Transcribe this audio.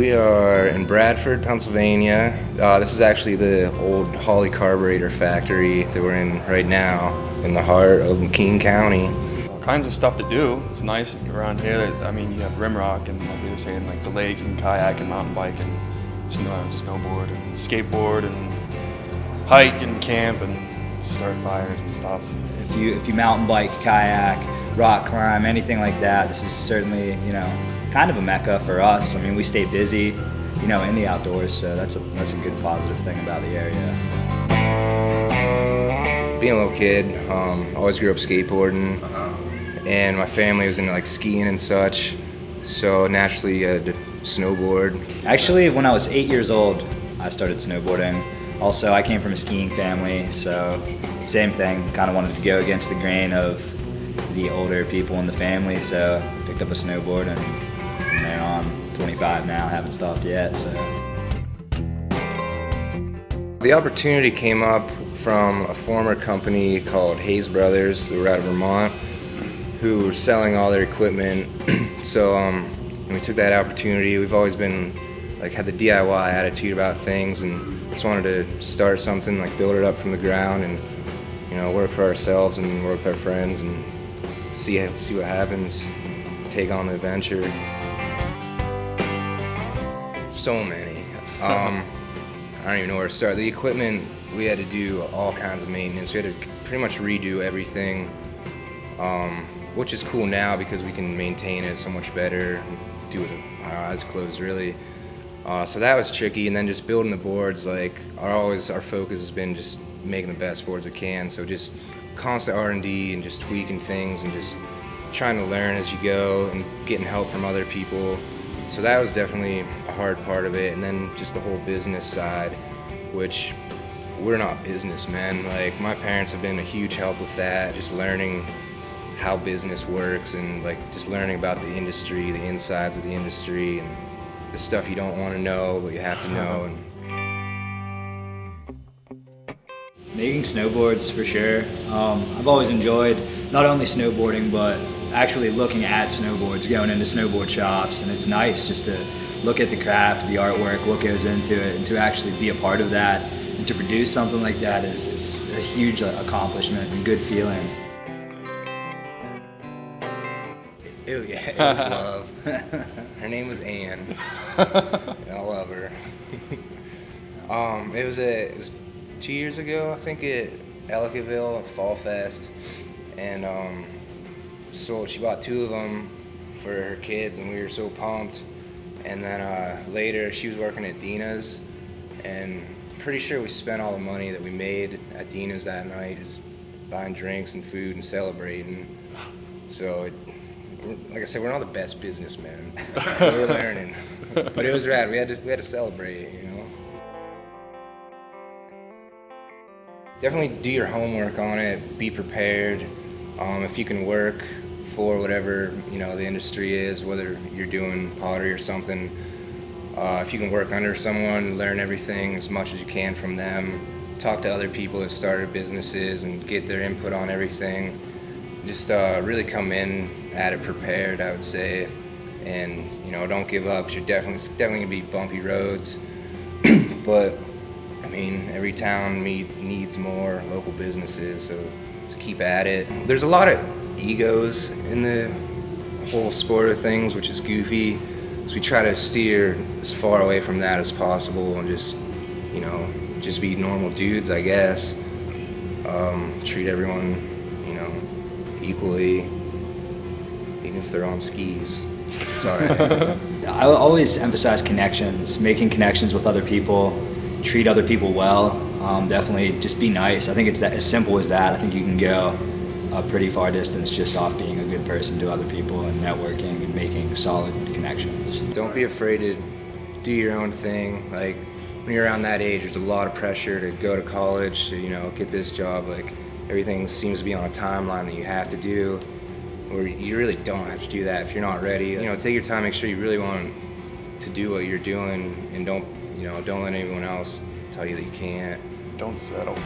We are in Bradford, Pennsylvania. This is actually the old Holley Carburetor factory that we're in right now, in the heart of McKean County. All kinds of stuff to do. It's nice around here. I mean, you have Rimrock and, like they were saying, like the lake and kayak and mountain bike and snowboard and skateboard and hike and camp and start fires and stuff. If you mountain bike, kayak, rock climb, anything like that, this is certainly, kind of a mecca for us. I mean, we stay busy, in the outdoors, so that's a good positive thing about the area. Being a little kid, always grew up skateboarding, and my family was into like skiing and such, so naturally I had to snowboard. Actually, when I was 8 years old, I started snowboarding. Also, I came from a skiing family, so same thing, kind of wanted to go against the grain of the older people in the family, so picked up a snowboard and from there on, 25 now, haven't stopped yet. So the opportunity came up from a former company called Hayes Brothers, they were out of Vermont, who were selling all their equipment. So we took that opportunity. We've always been had the DIY attitude about things, and just wanted to start something, build it up from the ground, and work for ourselves and work with our friends and see what happens. Take on the adventure. So many. I don't even know where to start. The equipment, we had to do all kinds of maintenance. We had to pretty much redo everything, which is cool now because we can maintain it so much better, do it with our eyes closed, really. So that was tricky, and then just building the boards. Our focus has been just making the best boards we can. So just constant R&D and just tweaking things and just trying to learn as you go and getting help from other people. So that was definitely a hard part of it. And then just the whole business side, which we're not businessmen. My parents have been a huge help with that, just learning how business works and just learning about the industry, the insides of the industry, and the stuff you don't want to know, but you have to know. And making snowboards, for sure. I've always enjoyed not only snowboarding, but actually looking at snowboards, going into snowboard shops, and it's nice just to look at the craft, the artwork, what goes into it, and to actually be a part of that, and to produce something like that it's a huge accomplishment and good feeling. Ew, yeah, it was love. Her name was Anne. I love her. It was 2 years ago, I think, at Ellicottville at Fall Fest, and so she bought 2 of them for her kids, and we were so pumped. And then later, she was working at Dina's, and pretty sure we spent all the money that we made at Dina's that night just buying drinks and food and celebrating. So, like I said, we're not the best businessmen. We're learning, but it was rad. We had to celebrate, Definitely do your homework on it. Be prepared. If you can work for whatever the industry is, whether you're doing pottery or something, if you can work under someone, learn everything as much as you can from them. Talk to other people that started businesses and get their input on everything. Just really come in at it prepared, I would say, and don't give up. 'Cause you're definitely gonna be bumpy roads, but I mean, every town needs more local businesses, so just keep at it. There's a lot of egos in the whole sport of things, which is goofy, so we try to steer as far away from that as possible and just be normal dudes, I guess. Treat everyone, equally, even if they're on skis. It's all right. I always emphasize connections, making connections with other people, treat other people well. Definitely just be nice. I think it's as simple as that. I think you can go a pretty far distance just off being a good person to other people and networking and making solid connections. Don't be afraid to do your own thing. When you're around that age, there's a lot of pressure to go to college, to get this job. Everything seems to be on a timeline that you have to do, or you really don't have to do that if you're not ready. Take your time, make sure you really want to do what you're doing, and don't let anyone else tell you that you can't. Don't settle.